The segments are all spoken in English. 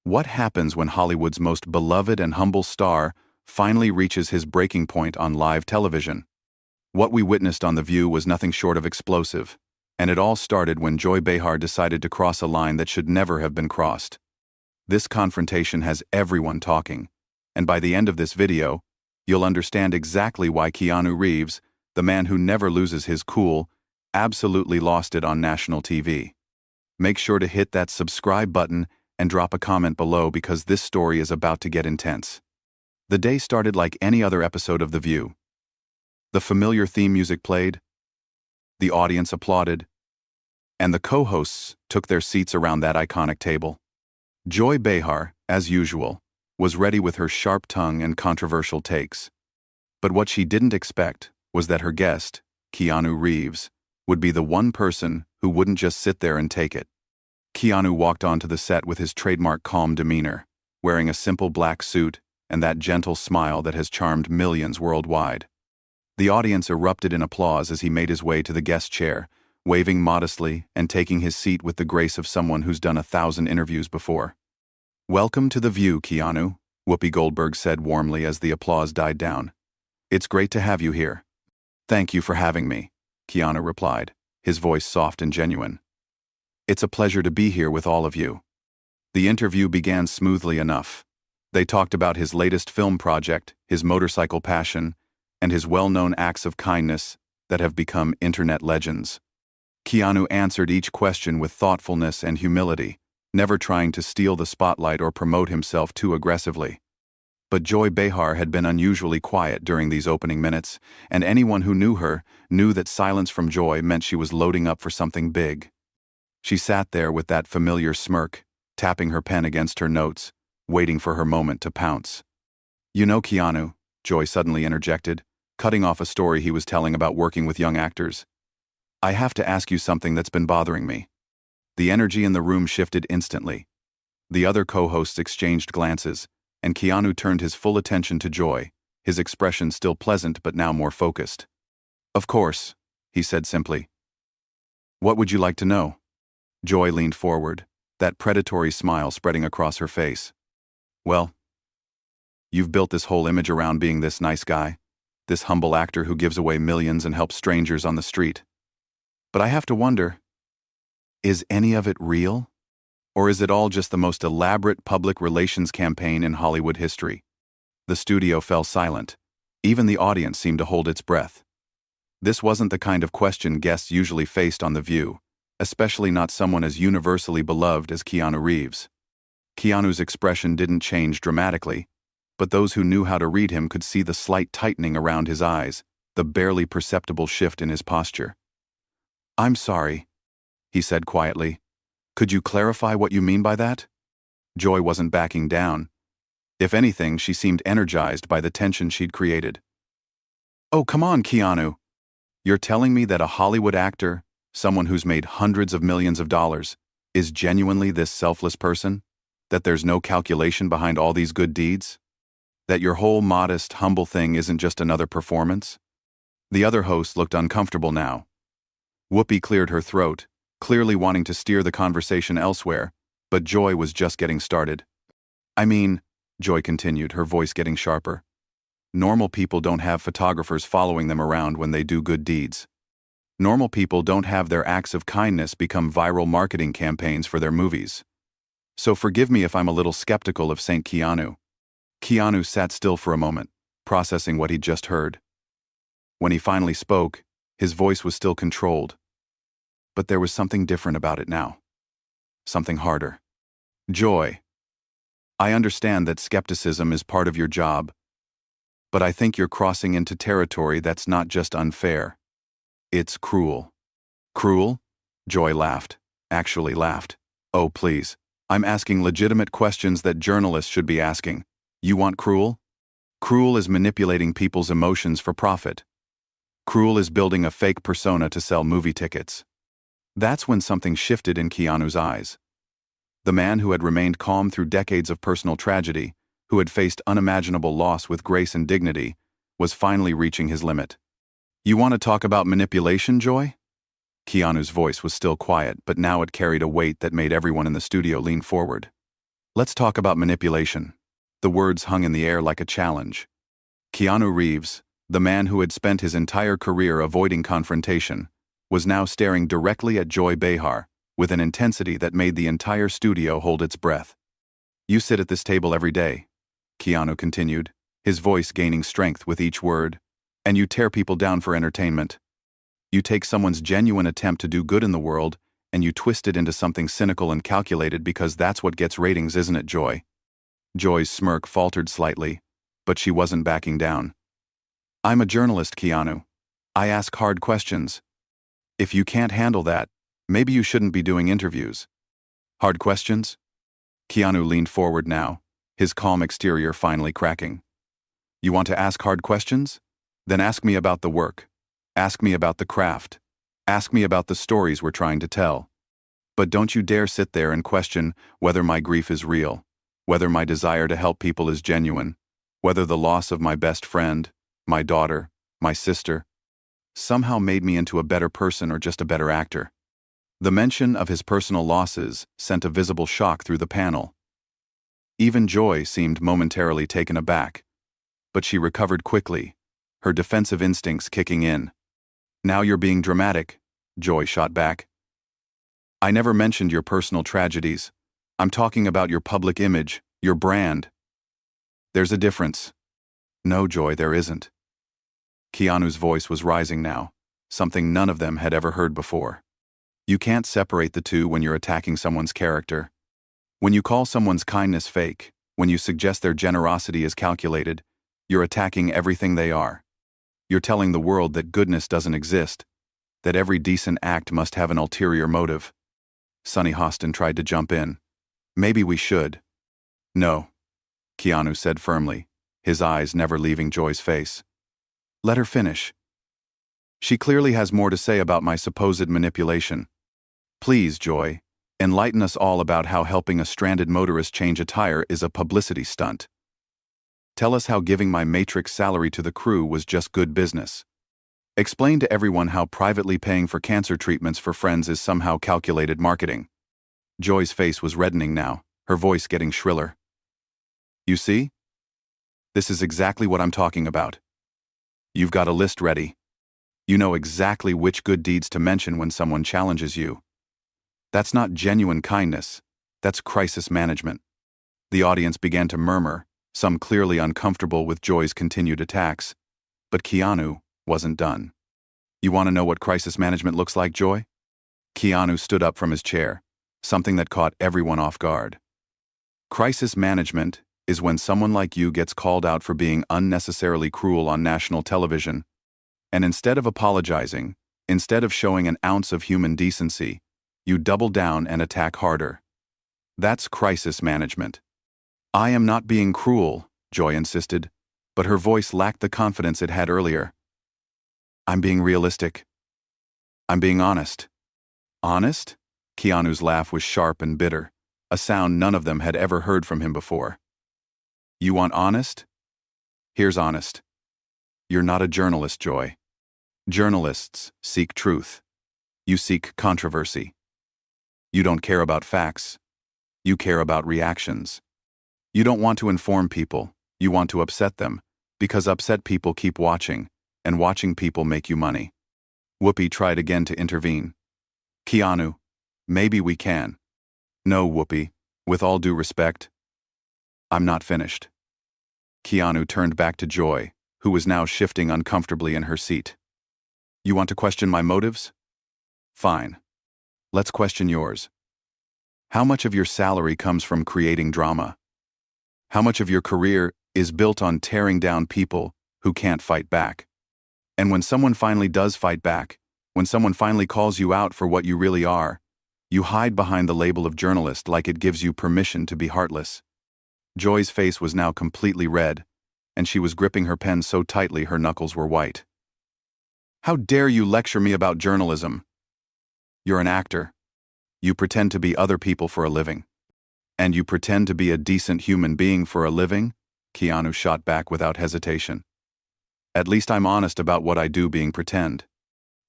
What happens when Hollywood's most beloved and humble star finally reaches his breaking point on live television? What we witnessed on The View was nothing short of explosive, and it all started when Joy Behar decided to cross a line that should never have been crossed. This confrontation has everyone talking, and by the end of this video, you'll understand exactly why Keanu Reeves, the man who never loses his cool, absolutely lost it on national TV. Make sure to hit that subscribe button and drop a comment below because this story is about to get intense. The day started like any other episode of The View. The familiar theme music played, the audience applauded, and the co-hosts took their seats around that iconic table. Joy Behar, as usual, was ready with her sharp tongue and controversial takes. But what she didn't expect was that her guest, Keanu Reeves, would be the one person who wouldn't just sit there and take it. Keanu walked onto the set with his trademark calm demeanor, wearing a simple black suit and that gentle smile that has charmed millions worldwide. The audience erupted in applause as he made his way to the guest chair, waving modestly and taking his seat with the grace of someone who's done 1,000 interviews before. "Welcome to The View, Keanu," Whoopi Goldberg said warmly as the applause died down. "It's great to have you here." "Thank you for having me," Keanu replied, his voice soft and genuine. "It's a pleasure to be here with all of you." The interview began smoothly enough. They talked about his latest film project, his motorcycle passion, and his well-known acts of kindness that have become internet legends. Keanu answered each question with thoughtfulness and humility, never trying to steal the spotlight or promote himself too aggressively. But Joy Behar had been unusually quiet during these opening minutes, and anyone who knew her knew that silence from Joy meant she was loading up for something big. She sat there with that familiar smirk, tapping her pen against her notes, waiting for her moment to pounce. "You know, Keanu," Joy suddenly interjected, cutting off a story he was telling about working with young actors, "I have to ask you something that's been bothering me." The energy in the room shifted instantly. The other co-hosts exchanged glances, and Keanu turned his full attention to Joy, his expression still pleasant but now more focused. "Of course," he said simply. "What would you like to know?" Joy leaned forward, that predatory smile spreading across her face. "Well, you've built this whole image around being this nice guy, this humble actor who gives away millions and helps strangers on the street. But I have to wonder, is any of it real? Or is it all just the most elaborate public relations campaign in Hollywood history?" The studio fell silent. Even the audience seemed to hold its breath. This wasn't the kind of question guests usually faced on The View, especially not someone as universally beloved as Keanu Reeves. Keanu's expression didn't change dramatically, but those who knew how to read him could see the slight tightening around his eyes, the barely perceptible shift in his posture. "I'm sorry," he said quietly. "Could you clarify what you mean by that?" Joy wasn't backing down. If anything, she seemed energized by the tension she'd created. "Oh, come on, Keanu. You're telling me that a Hollywood actor, someone who's made hundreds of millions of dollars, is genuinely this selfless person? That there's no calculation behind all these good deeds? That your whole modest, humble thing isn't just another performance?" The other host looked uncomfortable now. Whoopi cleared her throat, clearly wanting to steer the conversation elsewhere, but Joy was just getting started. "I mean," Joy continued, her voice getting sharper, "normal people don't have photographers following them around when they do good deeds. Normal people don't have their acts of kindness become viral marketing campaigns for their movies. So forgive me if I'm a little skeptical of Saint Keanu." Keanu sat still for a moment, processing what he'd just heard. When he finally spoke, his voice was still controlled. But there was something different about it now. Something harder. "Joy, I understand that skepticism is part of your job, but I think you're crossing into territory that's not just unfair. It's cruel." "Cruel?" Joy laughed. Actually laughed. "Oh, please. I'm asking legitimate questions that journalists should be asking. You want cruel? Cruel is manipulating people's emotions for profit. Cruel is building a fake persona to sell movie tickets." That's when something shifted in Keanu's eyes. The man who had remained calm through decades of personal tragedy, who had faced unimaginable loss with grace and dignity, was finally reaching his limit. "You want to talk about manipulation, Joy?" Keanu's voice was still quiet, but now it carried a weight that made everyone in the studio lean forward. Let's talk about manipulation. The words hung in the air like a challenge. Keanu Reeves, the man who had spent his entire career avoiding confrontation, was now staring directly at Joy Behar with an intensity that made the entire studio hold its breath. "You sit at this table every day," Keanu continued, his voice gaining strength with each word, "and you tear people down for entertainment. You take someone's genuine attempt to do good in the world and you twist it into something cynical and calculated because that's what gets ratings, isn't it, Joy?" Joy's smirk faltered slightly, but she wasn't backing down. "I'm a journalist, Keanu. I ask hard questions. If you can't handle that, maybe you shouldn't be doing interviews." "Hard questions?" Keanu leaned forward now, his calm exterior finally cracking. "You want to ask hard questions? Then ask me about the work. Ask me about the craft. Ask me about the stories we're trying to tell. But don't you dare sit there and question whether my grief is real, whether my desire to help people is genuine, whether the loss of my best friend, my daughter, my sister, somehow made me into a better person or just a better actor." The mention of his personal losses sent a visible shock through the panel. Even Joy seemed momentarily taken aback, but she recovered quickly, her defensive instincts kicking in. "Now you're being dramatic," Joy shot back. "I never mentioned your personal tragedies. I'm talking about your public image, your brand." "There's a difference." "No, Joy, there isn't." Keanu's voice was rising now, something none of them had ever heard before. "You can't separate the two when you're attacking someone's character. When you call someone's kindness fake, when you suggest their generosity is calculated, you're attacking everything they are. You're telling the world that goodness doesn't exist, that every decent act must have an ulterior motive." Sonny Hostin tried to jump in. "Maybe we should." "No," Keanu said firmly, his eyes never leaving Joy's face. "Let her finish. She clearly has more to say about my supposed manipulation. Please, Joy, enlighten us all about how helping a stranded motorist change a tire is a publicity stunt. Tell us how giving my Matrix salary to the crew was just good business. Explain to everyone how privately paying for cancer treatments for friends is somehow calculated marketing." Joy's face was reddening now, her voice getting shriller. "You see? This is exactly what I'm talking about. You've got a list ready. You know exactly which good deeds to mention when someone challenges you. That's not genuine kindness, that's crisis management." The audience began to murmur, some clearly uncomfortable with Joy's continued attacks, but Keanu wasn't done. "You want to know what crisis management looks like, Joy?" Keanu stood up from his chair, something that caught everyone off guard. "Crisis management is when someone like you gets called out for being unnecessarily cruel on national television, and instead of apologizing, instead of showing an ounce of human decency, you double down and attack harder. That's crisis management." "I am not being cruel," Joy insisted, but her voice lacked the confidence it had earlier. "I'm being realistic. I'm being honest." "Honest?" Keanu's laugh was sharp and bitter, a sound none of them had ever heard from him before. "You want honest? Here's honest. You're not a journalist, Joy. Journalists seek truth. You seek controversy. You don't care about facts. You care about reactions. You don't want to inform people, you want to upset them, because upset people keep watching, and watching people make you money." Whoopi tried again to intervene. "Keanu, maybe we can." "No, Whoopi, with all due respect, I'm not finished." Keanu turned back to Joy, who was now shifting uncomfortably in her seat. "You want to question my motives? Fine. Let's question yours. How much of your salary comes from creating drama? How much of your career is built on tearing down people who can't fight back? And when someone finally does fight back, when someone finally calls you out for what you really are, you hide behind the label of journalist like it gives you permission to be heartless." Joy's face was now completely red, and she was gripping her pen so tightly her knuckles were white. "How dare you lecture me about journalism? You're an actor. You pretend to be other people for a living. And you pretend to be a decent human being for a living?" Keanu shot back without hesitation. "At least I'm honest about what I do being pretend."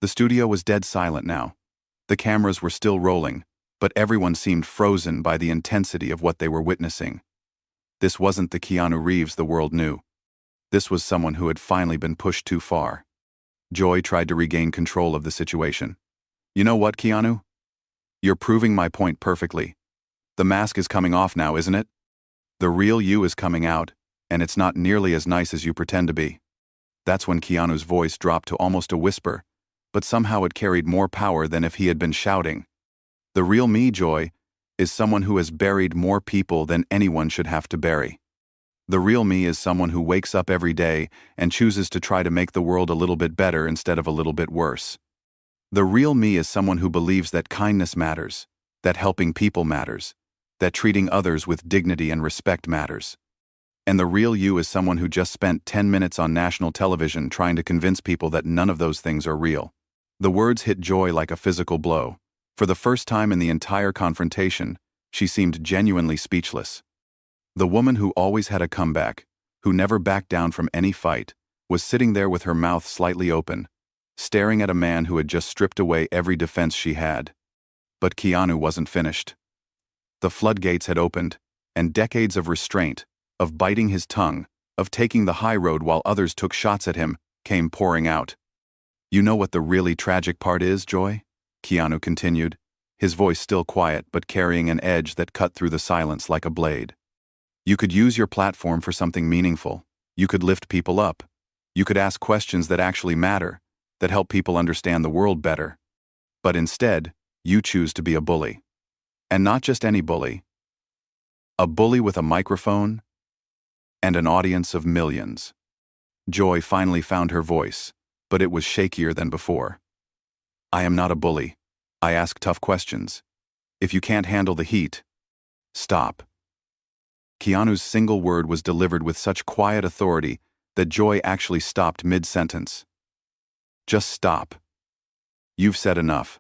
The studio was dead silent now. The cameras were still rolling, but everyone seemed frozen by the intensity of what they were witnessing. This wasn't the Keanu Reeves the world knew. This was someone who had finally been pushed too far. Joy tried to regain control of the situation. You know what, Keanu? You're proving my point perfectly. The mask is coming off now, isn't it? The real you is coming out, and it's not nearly as nice as you pretend to be. That's when Keanu's voice dropped to almost a whisper, but somehow it carried more power than if he had been shouting. The real me, Joy, is someone who has buried more people than anyone should have to bury. The real me is someone who wakes up every day and chooses to try to make the world a little bit better instead of a little bit worse. The real me is someone who believes that kindness matters, that helping people matters, that treating others with dignity and respect matters. And the real you is someone who just spent 10 minutes on national television trying to convince people that none of those things are real. The words hit Joy like a physical blow. For the first time in the entire confrontation, she seemed genuinely speechless. The woman who always had a comeback, who never backed down from any fight, was sitting there with her mouth slightly open, staring at a man who had just stripped away every defense she had. But Keanu wasn't finished. The floodgates had opened, and decades of restraint, of biting his tongue, of taking the high road while others took shots at him, came pouring out. You know what the really tragic part is, Joy? Keanu continued, his voice still quiet but carrying an edge that cut through the silence like a blade. You could use your platform for something meaningful. You could lift people up. You could ask questions that actually matter, that help people understand the world better. But instead, you choose to be a bully. And not just any bully. A bully with a microphone and an audience of millions. Joy finally found her voice, but it was shakier than before. I am not a bully. I ask tough questions. If you can't handle the heat, stop. Keanu's single word was delivered with such quiet authority that Joy actually stopped mid-sentence. Just stop. You've said enough.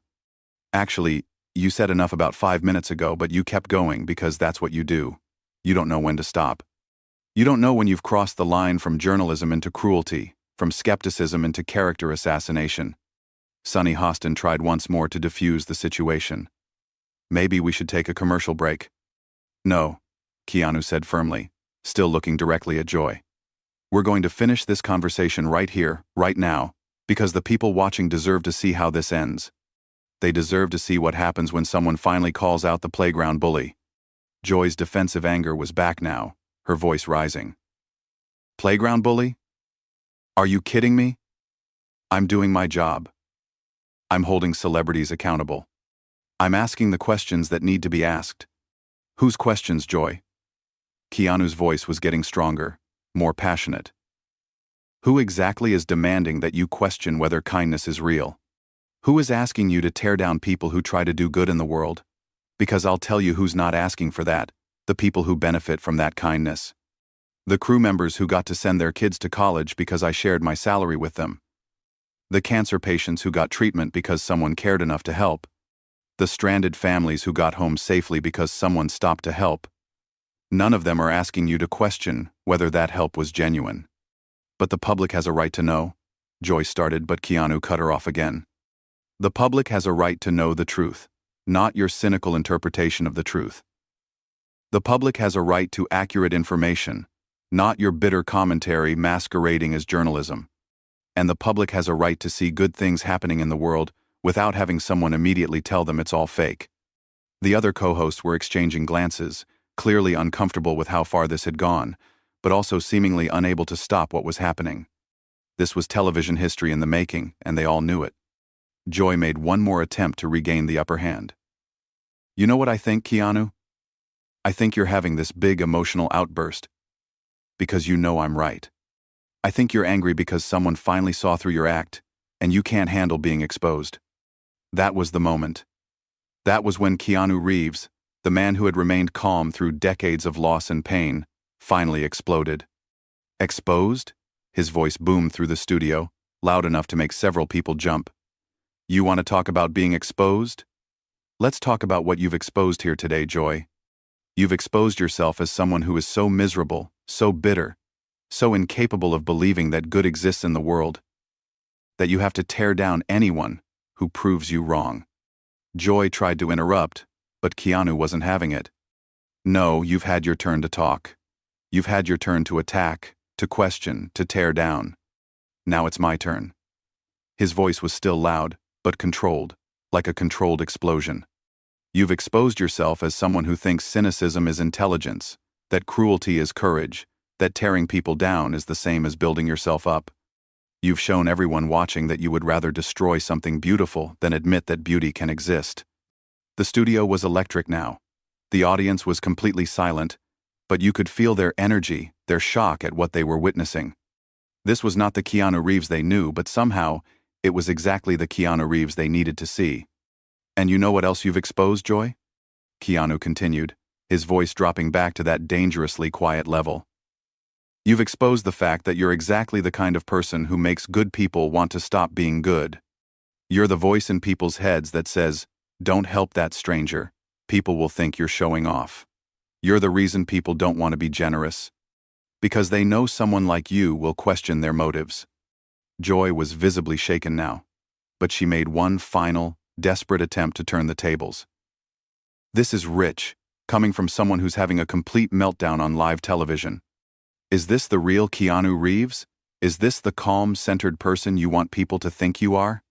Actually, you said enough about 5 minutes ago, but you kept going because that's what you do. You don't know when to stop. You don't know when you've crossed the line from journalism into cruelty, from skepticism into character assassination. Sunny Hostin tried once more to defuse the situation. Maybe we should take a commercial break. No, Keanu said firmly, still looking directly at Joy. We're going to finish this conversation right here, right now, because the people watching deserve to see how this ends. They deserve to see what happens when someone finally calls out the playground bully. Joy's defensive anger was back now, her voice rising. Playground bully? Are you kidding me? I'm doing my job. I'm holding celebrities accountable. I'm asking the questions that need to be asked. Whose questions, Joy? Keanu's voice was getting stronger, more passionate. Who exactly is demanding that you question whether kindness is real? Who is asking you to tear down people who try to do good in the world? Because I'll tell you who's not asking for that, the people who benefit from that kindness. The crew members who got to send their kids to college because I shared my salary with them. The cancer patients who got treatment because someone cared enough to help. The stranded families who got home safely because someone stopped to help. None of them are asking you to question whether that help was genuine. But the public has a right to know, Joy started, but Keanu cut her off again. The public has a right to know the truth, not your cynical interpretation of the truth. The public has a right to accurate information, not your bitter commentary masquerading as journalism. And the public has a right to see good things happening in the world without having someone immediately tell them it's all fake. The other co-hosts were exchanging glances, clearly uncomfortable with how far this had gone, but also seemingly unable to stop what was happening. This was television history in the making, and they all knew it. Joy made one more attempt to regain the upper hand. You know what I think, Keanu? I think you're having this big emotional outburst because you know I'm right. I think you're angry because someone finally saw through your act, and you can't handle being exposed. That was the moment. That was when Keanu Reeves, the man who had remained calm through decades of loss and pain, finally exploded. Exposed? His voice boomed through the studio, loud enough to make several people jump. You want to talk about being exposed? Let's talk about what you've exposed here today, Joy. You've exposed yourself as someone who is so miserable, so bitter, so incapable of believing that good exists in the world, that you have to tear down anyone who proves you wrong. Joy tried to interrupt, But Keanu wasn't having it. No, you've had your turn to talk. You've had your turn to attack, to question, to tear down. Now it's my turn. His voice was still loud, but controlled, like a controlled explosion. You've exposed yourself as someone who thinks cynicism is intelligence, that cruelty is courage, that tearing people down is the same as building yourself up. You've shown everyone watching that you would rather destroy something beautiful than admit that beauty can exist. The studio was electric now. The audience was completely silent, but you could feel their energy, their shock at what they were witnessing. This was not the Keanu Reeves they knew, but somehow, it was exactly the Keanu Reeves they needed to see. And you know what else you've exposed, Joy? Keanu continued, his voice dropping back to that dangerously quiet level. You've exposed the fact that you're exactly the kind of person who makes good people want to stop being good. You're the voice in people's heads that says, "Don't help that stranger. People will think you're showing off." You're the reason people don't want to be generous. Because they know someone like you will question their motives. Joy was visibly shaken now, but she made one final, desperate attempt to turn the tables. This is rich, coming from someone who's having a complete meltdown on live television. Is this the real Keanu Reeves? Is this the calm, centered person you want people to think you are?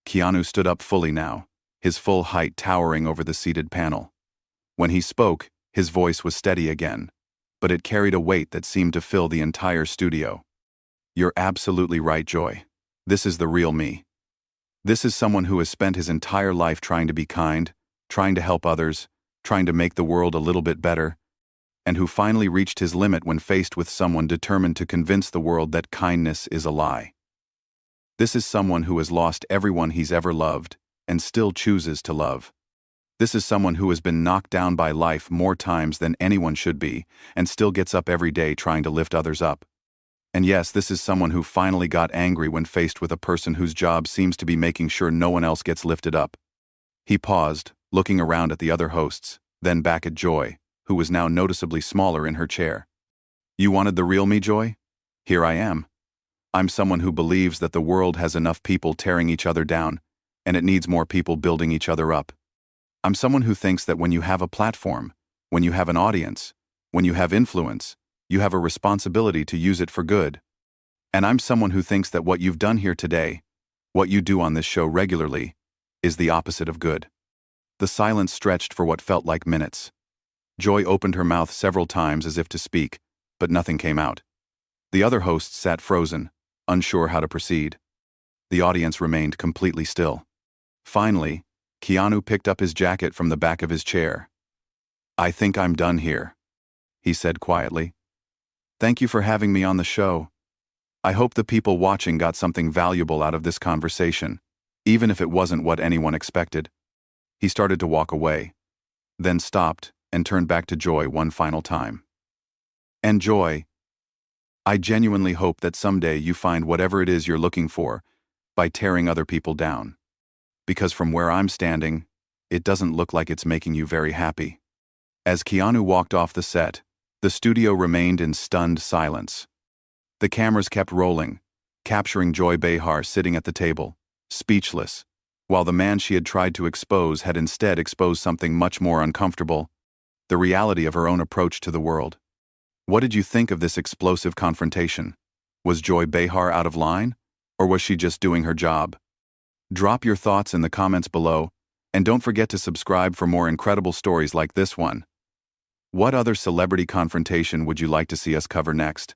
Keanu stood up fully now, his full height towering over the seated panel. When he spoke, his voice was steady again, but it carried a weight that seemed to fill the entire studio. You're absolutely right, Joy. This is the real me. This is someone who has spent his entire life trying to be kind, trying to help others, trying to make the world a little bit better, and who finally reached his limit when faced with someone determined to convince the world that kindness is a lie. This is someone who has lost everyone he's ever loved and still chooses to love. This is someone who has been knocked down by life more times than anyone should be and still gets up every day trying to lift others up. And yes, this is someone who finally got angry when faced with a person whose job seems to be making sure no one else gets lifted up. He paused, looking around at the other hosts, then back at Joy, who was now noticeably smaller in her chair. You wanted the real me, Joy? Here I am. I'm someone who believes that the world has enough people tearing each other down, and it needs more people building each other up. I'm someone who thinks that when you have a platform, when you have an audience, when you have influence, you have a responsibility to use it for good. And I'm someone who thinks that what you've done here today, what you do on this show regularly, is the opposite of good. The silence stretched for what felt like minutes. Joy opened her mouth several times as if to speak, but nothing came out. The other hosts sat frozen, unsure how to proceed. The audience remained completely still. Finally, Keanu picked up his jacket from the back of his chair. I think I'm done here, he said quietly. Thank you for having me on the show. I hope the people watching got something valuable out of this conversation, even if it wasn't what anyone expected. He started to walk away, then stopped and turned back to Joy one final time. And Joy, I genuinely hope that someday you find whatever it is you're looking for by tearing other people down. Because from where I'm standing, it doesn't look like it's making you very happy. As Keanu walked off the set, the studio remained in stunned silence. The cameras kept rolling, capturing Joy Behar sitting at the table, speechless, while the man she had tried to expose had instead exposed something much more uncomfortable, the reality of her own approach to the world. What did you think of this explosive confrontation? Was Joy Behar out of line, or was she just doing her job? Drop your thoughts in the comments below, and don't forget to subscribe for more incredible stories like this one. What other celebrity confrontation would you like to see us cover next?